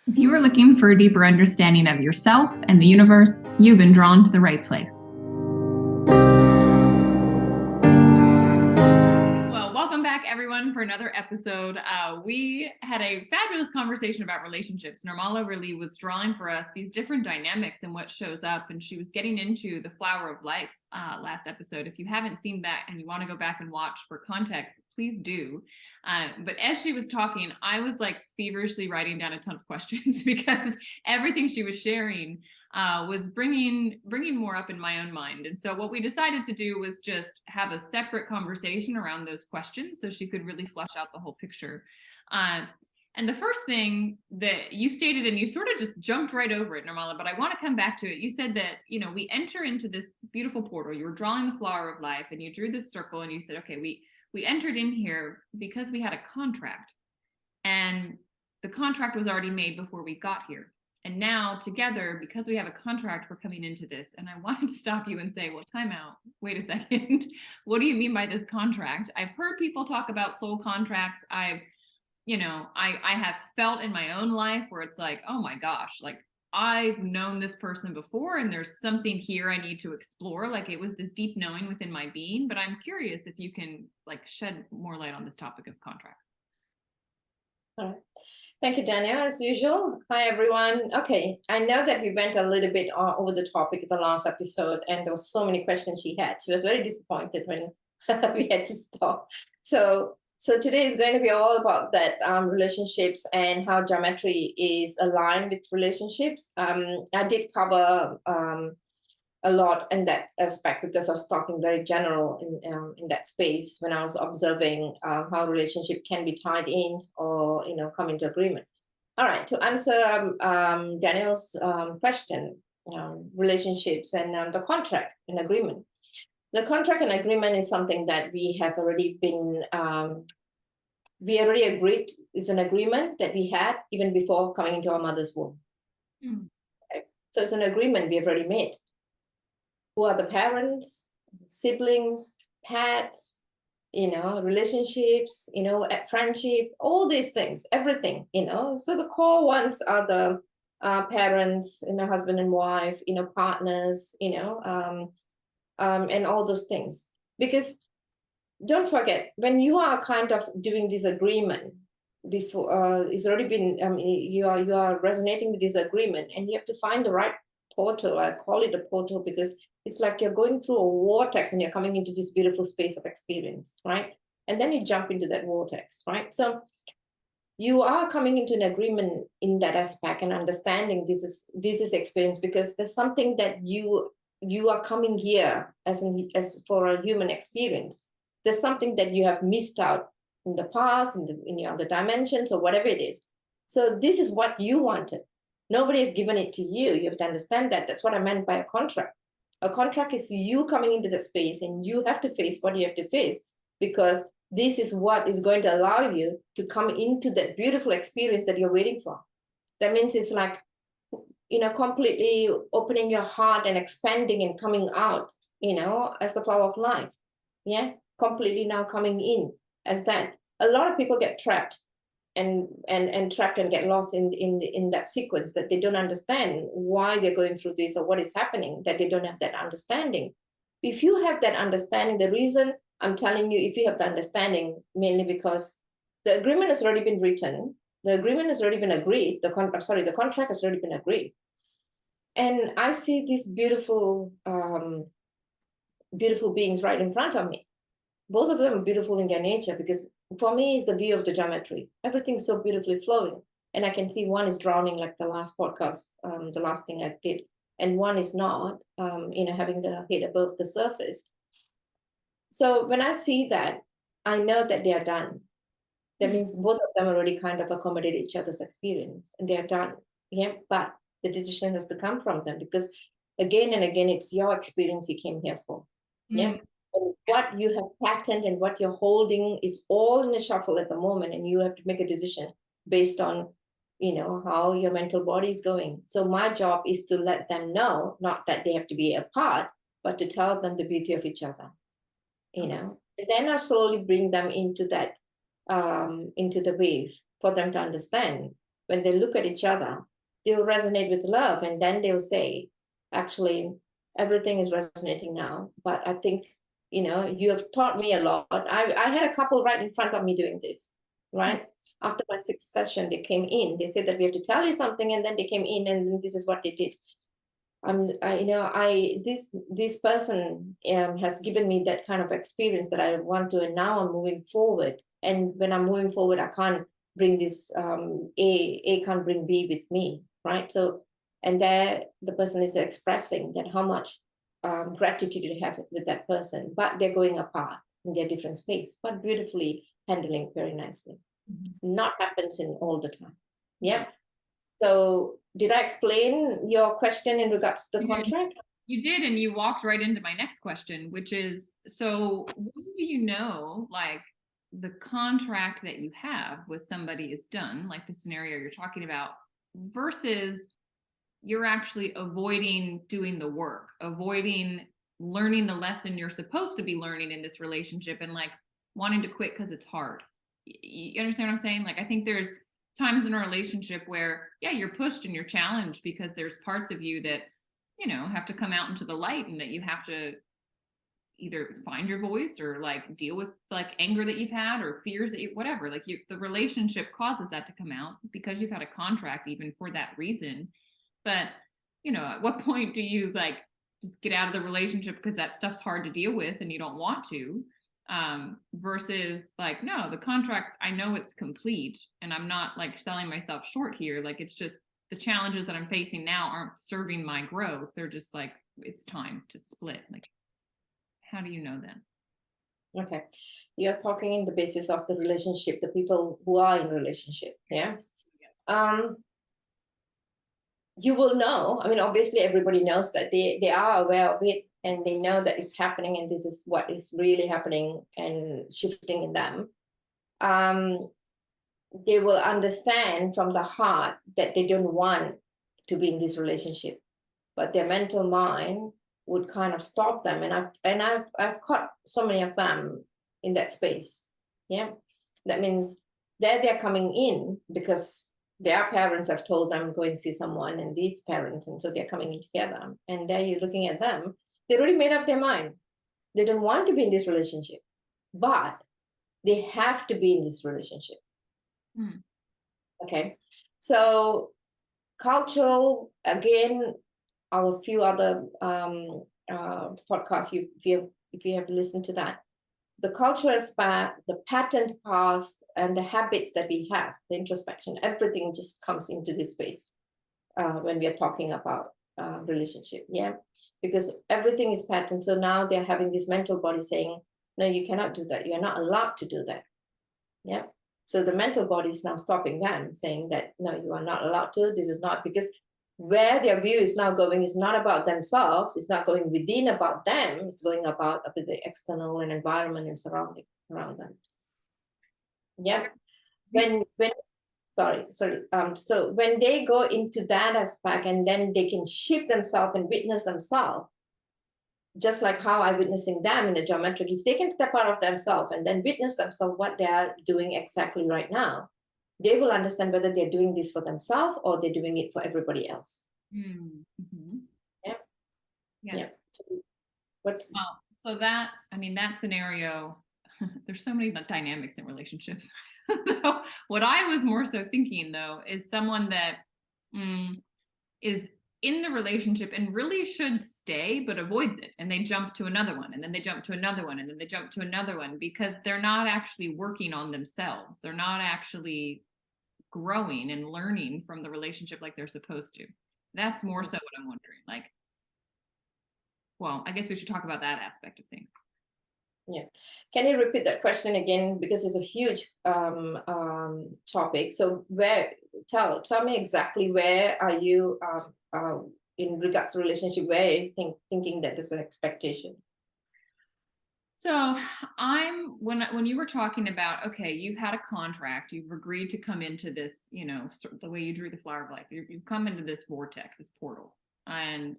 If you are looking for a deeper understanding of yourself and the universe, you've been drawn to the right place. Well, welcome back, everyone, for another episode. We had a fabulous conversation about relationships. Nirmala really was drawing for us these different dynamics and what shows up, and she was getting into the flower of life last episode. If you haven't seen that and you want to go back and watch for context, please do. But as she was talking, I was like feverishly writing down a ton of questions because everything she was sharing was bringing more up in my own mind. And so what we decided to do was just have a separate conversation around those questions so she could really flush out the whole picture. And the first thing that you stated, and you sort of just jumped right over it, Nirmala, but I want to come back to it. You said that, we enter into this beautiful portal. You were drawing the flower of life and you drew this circle and you said, okay, we entered in here because we had a contract, and the contract was already made before we got here. And now together, because we have a contract, we're coming into this. And I wanted to stop you and say, well, time out. Wait a second. What do you mean by this contract? I've heard people talk about soul contracts. I have felt in my own life where it's like, oh my gosh, like I've known this person before and there's something here I need to explore. Like it was this deep knowing within my being, but I'm curious if you can like shed more light on this topic of contracts. All right. Thank you, Danielle, as usual. Hi, everyone. Okay, I know that we went a little bit over the topic in the last episode, and there were so many questions she had. She was very disappointed when we had to stop. So today is going to be all about that relationships and how geometry is aligned with relationships. I did cover a lot in that aspect because I was talking very general in that space when I was observing how relationship can be tied in or come into agreement. All right, to answer Daniel's question, relationships and the contract and agreement. The contract and agreement is something that we have already been we already agreed. It's an agreement that we had even before coming into our mother's womb. Mm. Okay? So it's an agreement we have already made. Who are the parents, siblings, pets, relationships, friendship, all these things, everything, So the core ones are the parents, husband and wife, partners, and all those things. Because don't forget, when you are kind of doing this agreement before, it's already been, you are resonating with this agreement, and you have to find the right portal. I call it a portal because it's like you're going through a vortex and you're coming into this beautiful space of experience, right? And then you jump into that vortex, right? So you are coming into an agreement in that aspect and understanding this is experience, because there's something that you are coming here as for a human experience. There's something that you have missed out in the past, in your other dimensions or whatever it is. So this is what you wanted. Nobody has given it to you. You have to understand that. That's what I meant by a contract. A contract is you coming into the space and you have to face what you have to face, because this is what is going to allow you to come into that beautiful experience that you're waiting for. That means it's like, completely opening your heart and expanding and coming out, as the flower of life. Yeah, completely now coming in as that. A lot of people get trapped and trapped and get lost in that sequence, that they don't understand why they're going through this or what is happening, that they don't have that understanding. If you have that understanding, the reason I'm telling you, if you have the understanding, mainly because the agreement has already been written, the agreement has already been agreed, the contract has already been agreed. And I see these beautiful beings right in front of me. Both of them are beautiful in their nature, because for me, it's the view of the geometry. Everything's so beautifully flowing. And I can see one is drowning, like the last podcast, the last thing I did. And one is not, having the head above the surface. So when I see that, I know that they are done. That means both of them already kind of accommodate each other's experience and they are done. Yeah, but the decision has to come from them, because again and again, it's your experience you came here for. Yeah. And what you have patterned and what you're holding is all in a shuffle at the moment, and you have to make a decision based on how your mental body is going. So my job is to let them know, not that they have to be apart, but to tell them the beauty of each other. And then I slowly bring them into that into the wave for them to understand. when they look at each other, they'll resonate with love, and then they'll say, actually, everything is resonating now, but I think, you have taught me a lot. I had a couple right in front of me doing this, right? After my 6th session, they came in, they said that we have to tell you something, and then they came in, and then this is what they did. This person has given me that kind of experience that I want to, and now I'm moving forward. And when I'm moving forward, I can't bring this A can't bring B with me, right? So, and there the person is expressing that how much gratitude you have with that person, but they're going apart in their different space, but beautifully handling very nicely. Not happens in all the time. Yeah. So did I explain your question in regards to the contract? You did, and you walked right into my next question, which is, so when do you know, like, the contract that you have with somebody is done, like the scenario you're talking about, versus you're actually avoiding doing the work, avoiding learning the lesson you're supposed to be learning in this relationship, and like wanting to quit because it's hard? You understand what I'm saying? Like, I think there's times in a relationship where, yeah, you're pushed and you're challenged because there's parts of you that, have to come out into the light, and that you have to either find your voice or like deal with like anger that you've had or fears that whatever, like the relationship causes that to come out because you've had a contract even for that reason. But, at what point do you like just get out of the relationship because that stuff's hard to deal with and you don't want to? Versus like, no, the contract, I know it's complete and I'm not like selling myself short here. Like, it's just the challenges that I'm facing now aren't serving my growth. They're just like, it's time to split. Like, how do you know then? Okay. You're talking in the basis of the relationship, the people who are in relationship. Yeah. You will know. I mean, obviously everybody knows that they are aware of it, and they know that it's happening, and this is what is really happening and shifting in them. They will understand from the heart that they don't want to be in this relationship, but their mental mind would kind of stop them. And I've caught so many of them in that space. Yeah. That means that they're coming in because their parents have told them go and see someone, and these parents, and so they're coming in together. And there you're looking at them, they already made up their mind. They don't want to be in this relationship, but they have to be in this relationship. Okay. So cultural, again, our few other podcasts, if you have listened to that, the cultural aspect, the patterned past, and the habits that we have, the introspection, everything just comes into this space when we are talking about relationship. Yeah, because everything is patterned. So now they're having this mental body saying, no, you cannot do that. You're not allowed to do that. Yeah. So the mental body is now stopping them, saying that, no, you are not allowed to. This is not, because where their view is now going is not about themselves. It's not going within about them. It's going about the external and environment and surrounding around them. Yeah. So when they go into that aspect, and then they can shift themselves and witness themselves, just like how I'm witnessing them in the geometric, if they can step out of themselves and then witness themselves what they are doing exactly right now, they will understand whether they're doing this for themselves or they're doing it for everybody else. Mm-hmm. Yeah. So that, I mean, that scenario, there's so many dynamics in relationships. What I was more so thinking though is someone that is in the relationship and really should stay, but avoids it. And they jump to another one, and then they jump to another one, and then they jump to another one, because they're not actually working on themselves. They're not actually growing and learning from the relationship like they're supposed to. That's more so what I'm wondering. Like, well, I guess we should talk about that aspect of things. Yeah. Can you repeat that question again? Because it's a huge topic. So tell me exactly where are you in regards to relationship, where are you thinking that there's an expectation? So when you were talking about, okay, you've had a contract, you've agreed to come into this, the way you drew the flower of life, you've come into this vortex, this portal, and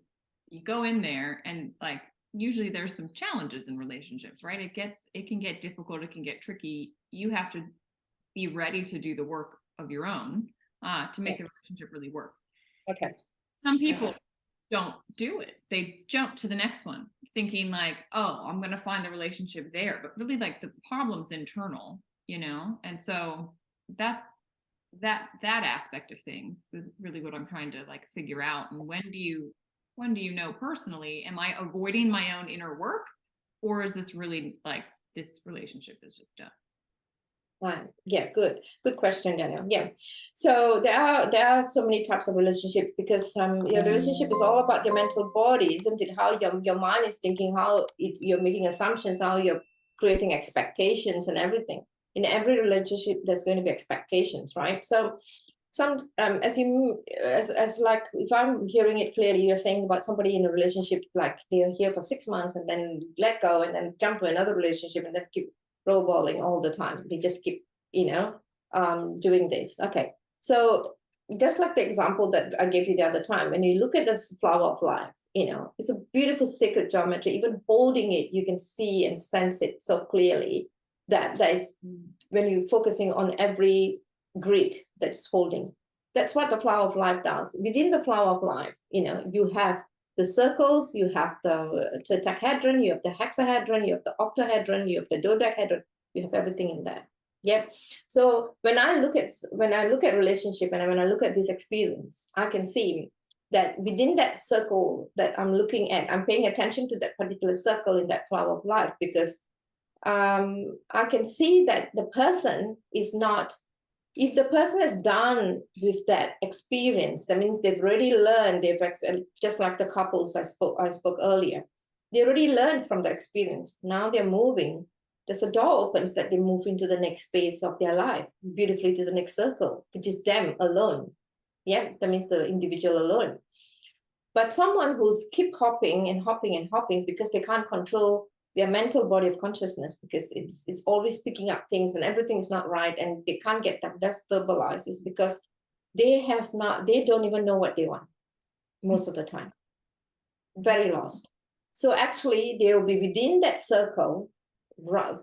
you go in there, and like, usually there's some challenges in relationships, right? It can get difficult. It can get tricky. You have to be ready to do the work of your own. to make the relationship really work. Okay. Some people don't do it. They jump to the next one thinking like, oh, I'm going to find the relationship there. But really, like, the problem's internal, you know? And so that's that aspect of things is really what I'm trying to like figure out. And when do you know personally, am I avoiding my own inner work, or is this really like this relationship is just done? Right. Yeah, good question, Danielle. Yeah. So there are so many types of relationship, because your relationship is all about your mental body, isn't it? How your mind is thinking, how you're making assumptions, how you're creating expectations and everything. In every relationship, there's going to be expectations, right? So as like, if I'm hearing it clearly, you're saying about somebody in a relationship, like they're here for 6 months and then let go and then jump to another relationship and then keep roll balling all the time. They just keep, doing this. Okay. So just like the example that I gave you the other time, when you look at this flower of life, it's a beautiful sacred geometry. Even holding it, you can see and sense it so clearly that is when you're focusing on every grid that's holding. That's what the flower of life does. Within the flower of life, you have the circles, you have the tetrahedron, you have the hexahedron, you have the octahedron, you have the dodecahedron, you have everything in there. Yeah. So when I look at relationship and when I look at this experience, I can see that within that circle that I'm looking at, I'm paying attention to that particular circle in that flower of life, because I can see that the person is not, if the person is done with that experience, that means they've already learned, just like the couples I spoke earlier, they already learned from the experience. Now they're moving. There's a door opens that they move into the next space of their life, beautifully to the next circle, which is them alone. Yeah, that means the individual alone. But someone who's keep hopping and hopping and hopping because they can't control their mental body of consciousness, because it's always picking up things and everything is not right and they can't get that stabilized, is because they don't even know what they want most of the time. Very lost. So actually they'll be within that circle,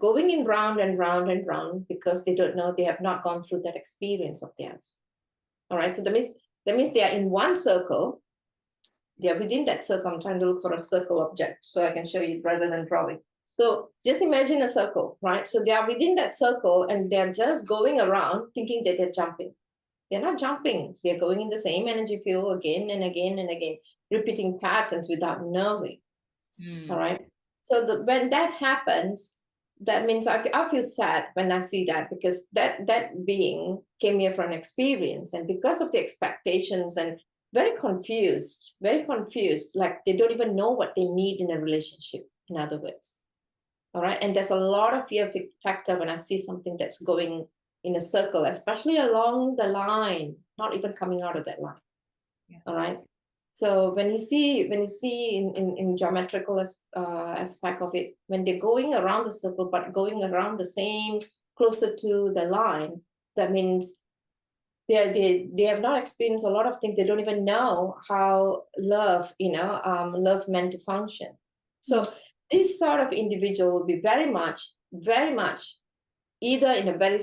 going in round and round and round, because they don't know, they have not gone through that experience of theirs. All right. So that means they are in one circle. They are within that circle. I'm trying to look for a circle object so I can show you rather than drawing. So just imagine a circle, right? So they are within that circle and they're just going around thinking that they're jumping. They're not jumping. They're going in the same energy field again and again and again, repeating patterns without knowing. All right. So when that happens, that means I feel sad when I see that, because that being came here for an experience, and because of the expectations, and very confused, like they don't even know what they need in a relationship, in other words. All right. And there's a lot of fear factor when I see something that's going in a circle, especially along the line, not even coming out of that line. Yeah. All right. So when you see in geometrical aspect of it, when they're going around the circle, but going around the same, closer to the line, that means they have not experienced a lot of things. They don't even know how love meant to function. So this sort of individual will be very much either in a very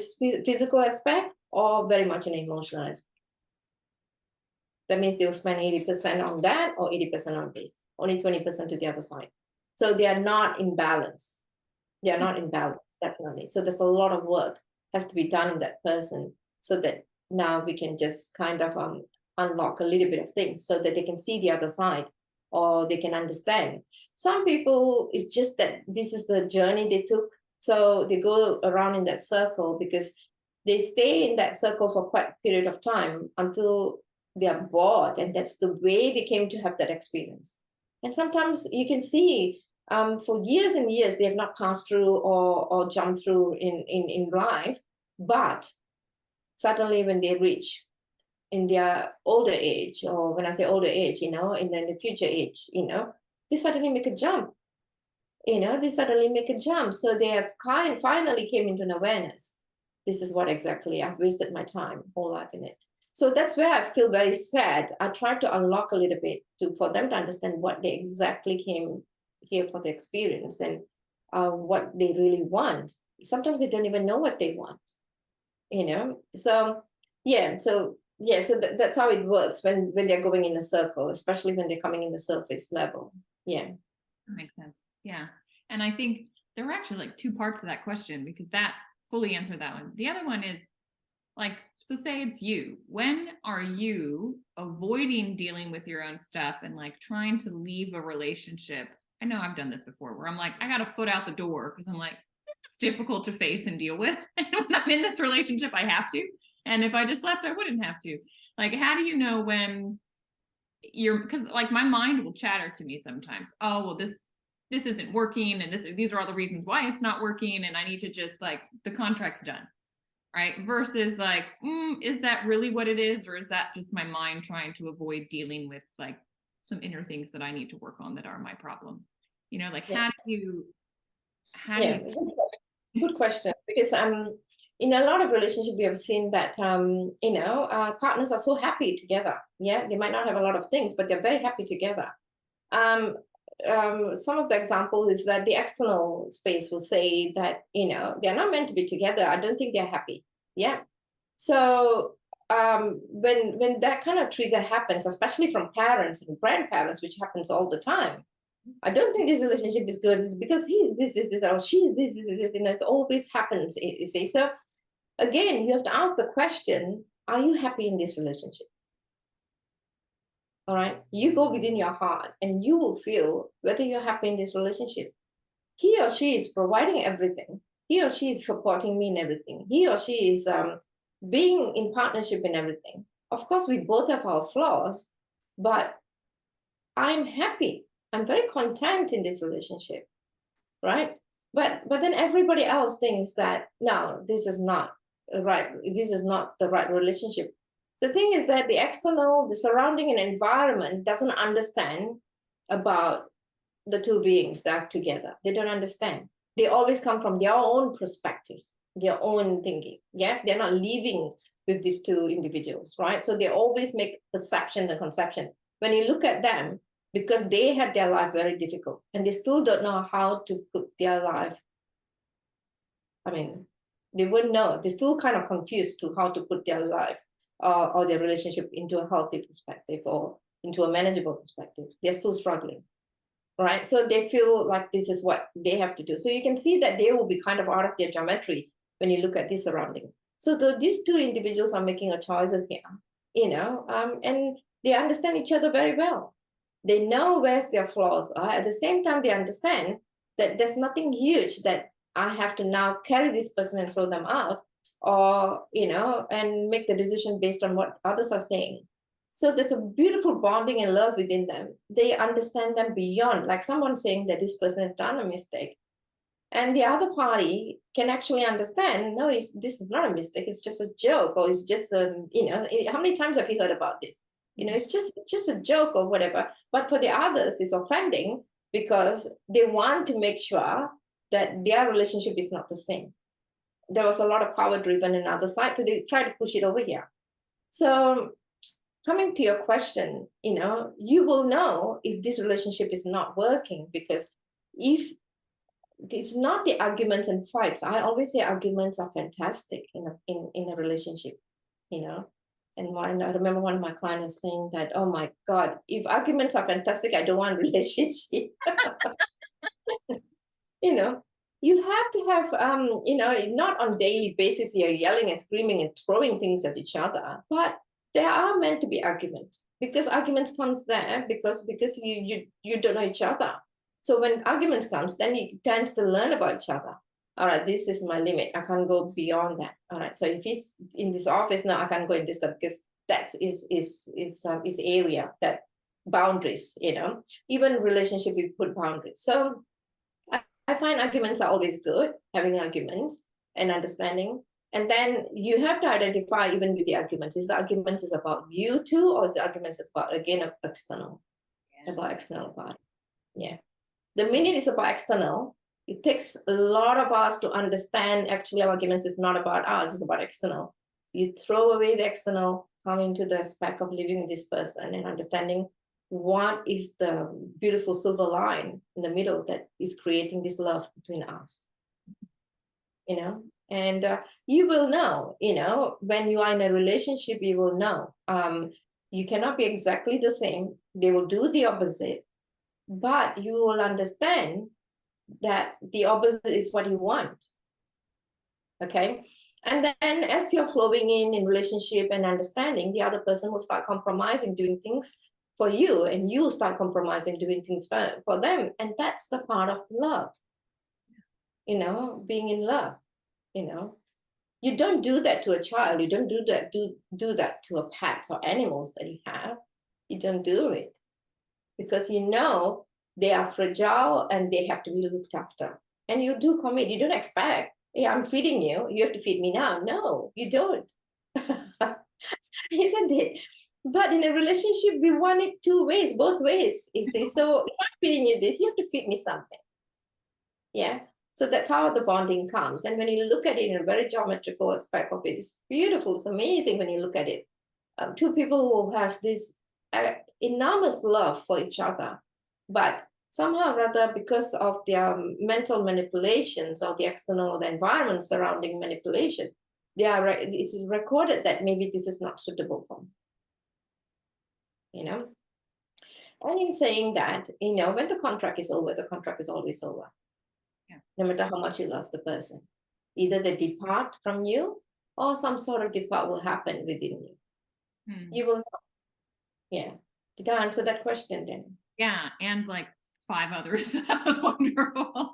physical aspect or very much an emotional aspect. That means they'll spend 80% on that or 80% on this, only 20% to the other side. So they are not in balance. They are not in balance, definitely. So there's a lot of work has to be done in that person, so that now we can just kind of unlock a little bit of things so that they can see the other side, or they can understand. Some people, it's just that this is the journey they took. So they go around in that circle because they stay in that circle for quite a period of time until they are bored, and that's the way they came to have that experience. And sometimes you can see for years and years they have not passed through or jumped through in life, but suddenly when they reach in their older age, or when I say older age, in the future age, they suddenly make a jump. They suddenly make a jump. So they have finally came into an awareness. This is what exactly I've wasted my time, whole life in it. So that's where I feel very sad. I try to unlock a little bit for them to understand what they exactly came here for the experience, and what they really want. Sometimes they don't even know what they want, So yeah, so yeah, so that's how it works when they're going in a circle, especially when they're coming in the surface level. Yeah. That makes sense. Yeah. And I think there were actually like two parts to that question, because that fully answered that one. The other one is like, so say it's you. When are you avoiding dealing with your own stuff and like trying to leave a relationship? I know I've done this before where I'm like, I got a foot out the door because I'm like, this is difficult to face and deal with. And when I'm in this relationship, I have to. And if I just left, I wouldn't have to. Like, how do you know when you're, because like my mind will chatter to me sometimes, oh well, this isn't working, and these are all the reasons why it's not working, and I need to just like, the contract's done, right? Versus like, is that really what it is, or is that just my mind trying to avoid dealing with like some inner things that I need to work on that are my problem? You know, like Yeah. how Yeah, do good question. Because in a lot of relationships we have seen that partners are so happy together. Yeah, they might not have a lot of things, but they're very happy together. Some of the example is that the external space will say that they're not meant to be together. I don't think they're happy. Yeah. So when that kind of trigger happens, especially from parents and grandparents, which happens all the time, I don't think this relationship is good. It's because he this or she this, it always happens. You see, so again, you have to ask the question: are you happy in this relationship? All right, you go within your heart, and you will feel whether you're happy in this relationship. He or she is providing everything. He or she is supporting me in everything. He or she is being in partnership in everything. Of course, we both have our flaws, but I'm happy. I'm very content in this relationship, right? But then everybody else thinks that no, this is not right. This is not the right relationship. The thing is that the external, the surrounding and environment doesn't understand about the two beings that are together. They don't understand. They always come from their own perspective, their own thinking. Yeah, they're not living with these two individuals, right? So they always make perception and conception. When you look at them, because they had their life very difficult and they still don't know how to put their life, I mean, they wouldn't know. They're still kind of confused to how to put their life or their relationship into a healthy perspective or into a manageable perspective. They're still struggling, right? So they feel like this is what they have to do. So you can see that they will be kind of out of their geometry when you look at this surrounding. So these two individuals are making a choices here, and they understand each other very well. They know where's their flaws are. At the same time, they understand that there's nothing huge that I have to now carry this person and throw them out, or and make the decision based on what others are saying. So there's a beautiful bonding and love within them. They understand them beyond, like someone saying that this person has done a mistake. And the other party can actually understand, no, this is not a mistake. It's just a joke, or it's just how many times have you heard about this? It's just a joke or whatever. But for the others, it's offending because they want to make sure that their relationship is not the same. There was a lot of power driven in the other side, so they try to push it over here. So coming to your question, you will know if this relationship is not working, because if it's not the arguments and fights. I always say arguments are fantastic in a relationship, And I remember one of my clients saying that, oh my God, if arguments are fantastic, I don't want a relationship. You have to have, not on daily basis you're yelling and screaming and throwing things at each other, but there are meant to be arguments, because arguments comes there because you don't know each other. So when arguments comes, then you tend to learn about each other. All right, this is my limit. I can't go beyond that. All right. So if he's in this office, no, I can't go in this stuff because that's is area, that boundaries. Even relationship we put boundaries. So I find arguments are always good, having arguments and understanding. And then you have to identify, even with the arguments, is the argument is about you two, or is the arguments about, again, external, about external party? Yeah. The minute it's about external, it takes a lot of us to understand actually our arguments is not about us, it's about external. You throw away the external, come into the aspect of living with this person and understanding what is the beautiful silver line in the middle that is creating this love between us. And you will know, when you are in a relationship, you will know. You cannot be exactly the same. They will do the opposite, but you will understand that the opposite is what you want. Okay. And then as you're flowing in relationship and understanding, the other person will start compromising, doing things for you, and you start compromising, doing things for them. And that's the part of love, being in love, You don't do that to a child. You don't do that to a pet or animals that you have. You don't do it because they are fragile and they have to be looked after. And you do commit. You don't expect, hey, I'm feeding you. You have to feed me now. No, you don't. Isn't it? But in a relationship, we want it two ways, both ways. You see, so if I'm feeding you this, you have to feed me something. Yeah. So that's how the bonding comes. And when you look at it in a very geometrical aspect of it, it's beautiful. It's amazing when you look at it. Two people who has this enormous love for each other, but somehow or other, because of their mental manipulations or the external or the environment surrounding manipulation, it's recorded that maybe this is not suitable for me. And in saying that, when the contract is over, the contract is always over. Yeah. No matter how much you love the person, either they depart from you or some sort of depart will happen within you. You will know. Yeah. Did I answer that question, Danielle? Yeah, and like 5 others. That was wonderful.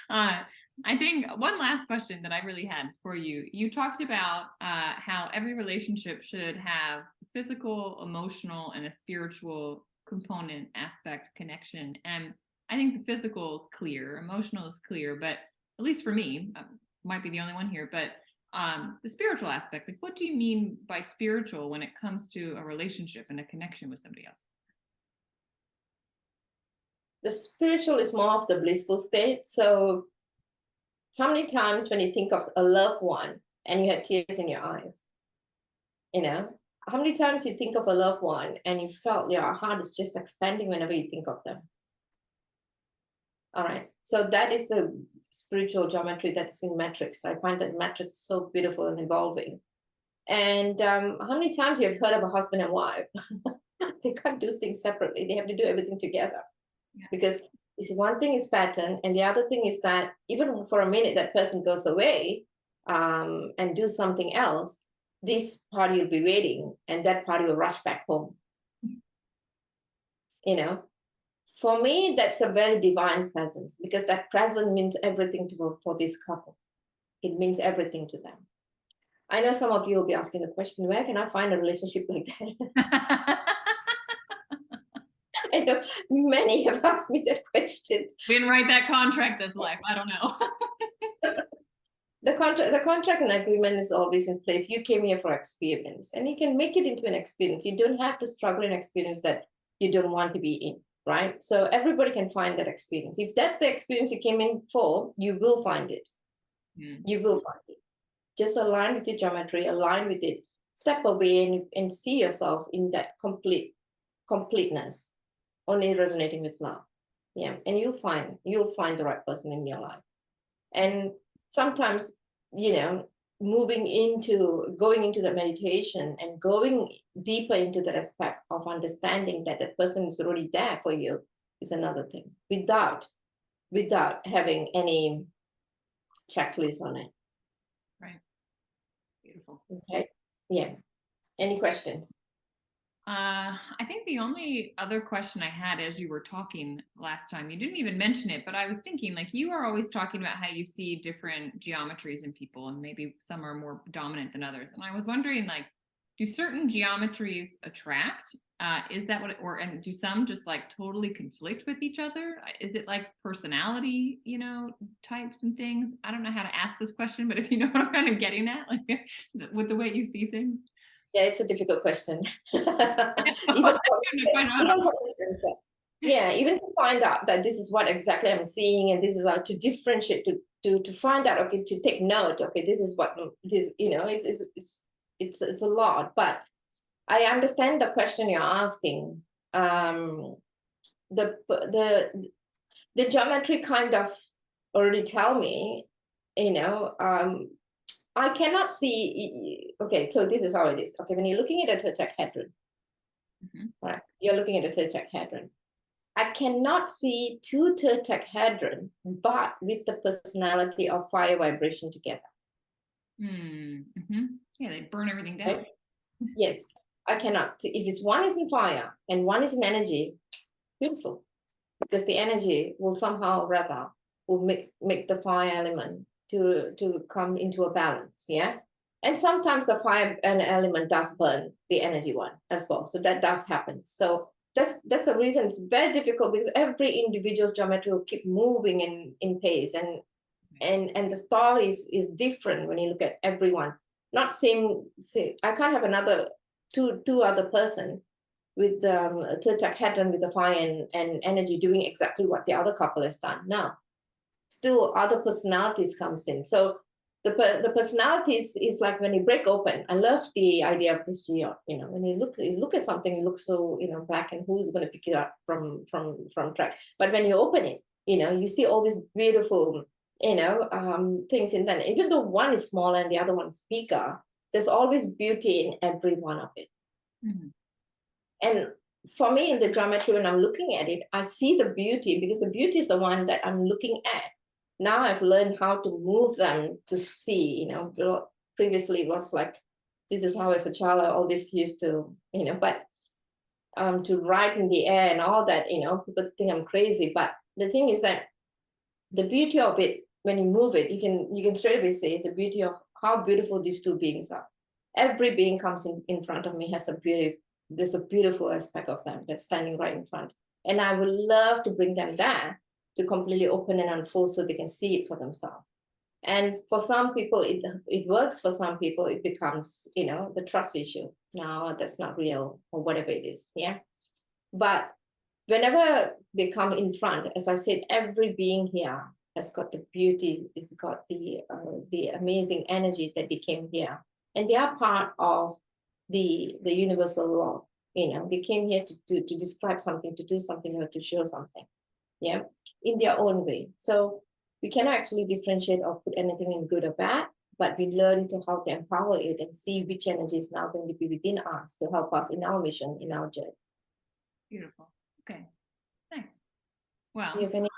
I think one last question that I really had for you. You talked about how every relationship should have physical, emotional, and a spiritual component, aspect, connection. And I think the physical is clear, emotional is clear, but at least for me, might be the only one here, but the spiritual aspect, like what do you mean by spiritual when it comes to a relationship and a connection with somebody else? The spiritual is more of the blissful state. So how many times when you think of a loved one and you have tears in your eyes, how many times you think of a loved one and you felt your heart is just expanding whenever you think of them? All right. So that is the spiritual geometry that's in matrix. I find that matrix so beautiful and evolving. And how many times you have heard of a husband and wife? They can't do things separately. They have to do everything together. Yeah. Because it's one thing is pattern, and the other thing is that even for a minute that person goes away and do something else, this party will be waiting, and that party will rush back home. For me, that's a very divine presence, because that presence means everything for this couple. It means everything to them. I know some of you will be asking the question, where can I find a relationship like that? I know many have asked me that question. We didn't write that contract this life. I don't know. The contract and agreement is always in place. You came here for experience, and you can make it into an experience. You don't have to struggle in experience that you don't want to be in, right? So everybody can find that experience. If that's the experience you came in for, you will find it. You will find it. Just align with your geometry, align with it, step away and see yourself in that completeness, only resonating with love. Yeah. And you'll find the right person in your life. And sometimes, going into the meditation and going deeper into the aspect of understanding that that person is already there for you is another thing, without having any checklist on it. Right. Beautiful. Okay. Yeah. Any questions? I think the only other question I had as you were talking last time, you didn't even mention it, but I was thinking, like, you are always talking about how you see different geometries in people, and maybe some are more dominant than others. And I was wondering, like, do certain geometries attract? Is that and do some just like totally conflict with each other? Is it like personality, types and things? I don't know how to ask this question, but if you know what I'm kind of getting at, like with the way you see things. Yeah, it's a difficult question. Even to find out that this is what exactly I'm seeing, and this is how to differentiate, to find out, okay, to take note, okay, this is what this, it's a lot. But I understand the question you're asking. The geometry kind of already tell me I cannot see. Okay, so this is how it is. Okay, when you're looking at a tetrahedron, right? You're looking at a tetrahedron. I cannot see two tetrahedron, but with the personality of fire vibration together. Mm-hmm. Yeah, they burn everything down. Right? Yes, I cannot. If it's one is in fire and one is in energy, beautiful, because the energy will somehow rather will make the fire element to come into a balance. Yeah. And sometimes the fire and element does burn the energy one as well. So that does happen. So that's the reason it's very difficult, because every individual geometry will keep moving in pace, and the story is different when you look at everyone. Not same. I can't have another two other person with tetrahedron with the fire and energy doing exactly what the other couple has done. No, still other personalities comes in. So the personalities is like when you break open. I love the idea of this year. When you look at something, it looks so black, and who's going to pick it up from track. But when you open it, you see all these beautiful things in that. Even though one is smaller and the other one's bigger, there's always beauty in every one of it. Mm-hmm. And for me, in the geometry, when I'm looking at it, I see the beauty, because the beauty is the one that I'm looking at. Now I've learned how to move them to see. Previously it was like, this is how as a child I always used to, but to write in the air and all that, people think I'm crazy. But the thing is that the beauty of it, when you move it, you can straight away say the beauty of how beautiful these two beings are. Every being comes in front of me has a beauty. There's a beautiful aspect of them that's standing right in front. And I would love to bring them there to completely open and unfold so they can see it for themselves. And for some people, it works. For some people, it becomes, the trust issue. No, that's not real, or whatever it is. Yeah. But whenever they come in front, as I said, every being here has got the beauty, it's got the amazing energy that they came here. And they are part of the universal law. They came here to describe something, to do something, or to show something, yeah, in their own way. So we cannot actually differentiate or put anything in good or bad, but we learn to how to empower it and see which energy is now going to be within us to help us in our mission, in our journey. Beautiful. Okay, thanks. Well, do you have any?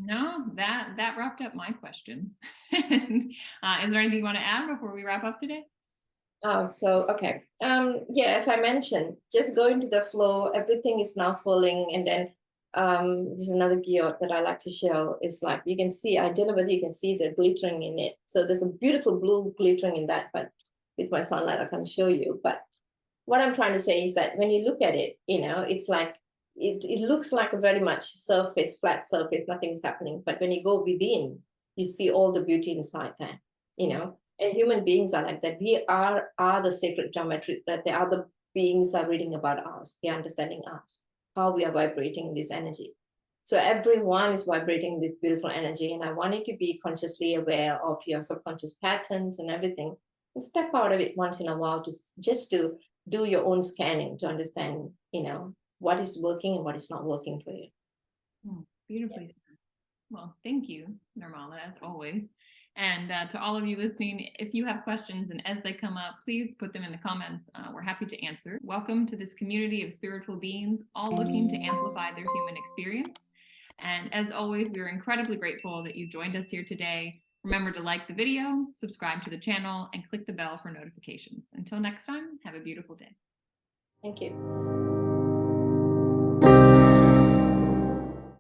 No, that wrapped up my questions. And is there anything you want to add before we wrap up today? Oh, so okay. Yeah, as I mentioned, just go into the flow. Everything is now swirling, and then there's another gear that I like to show. Is like you can see. I don't know whether you can see the glittering in it. So there's a beautiful blue glittering in that, but with my sunlight I can't show you. But what I'm trying to say is that when you look at it, it's like it looks like a very much surface, flat surface, nothing's happening. But when you go within, you see all the beauty inside there, And human beings are like that. We are the sacred geometry, that the other beings are reading about us, they're understanding us, how we are vibrating in this energy. So everyone is vibrating this beautiful energy. And I want you to be consciously aware of your subconscious patterns and everything, and step out of it once in a while, just to do your own scanning to understand, what is working and what is not working for you. Beautifully said. Well, thank you, Nirmala, as always. And to all of you listening, if you have questions and as they come up, please put them in the comments. We're happy to answer. Welcome to this community of spiritual beings, all looking to amplify their human experience. And as always, we're incredibly grateful that you joined us here today. Remember to like the video, subscribe to the channel, and click the bell for notifications. Until next time, have a beautiful day. Thank you.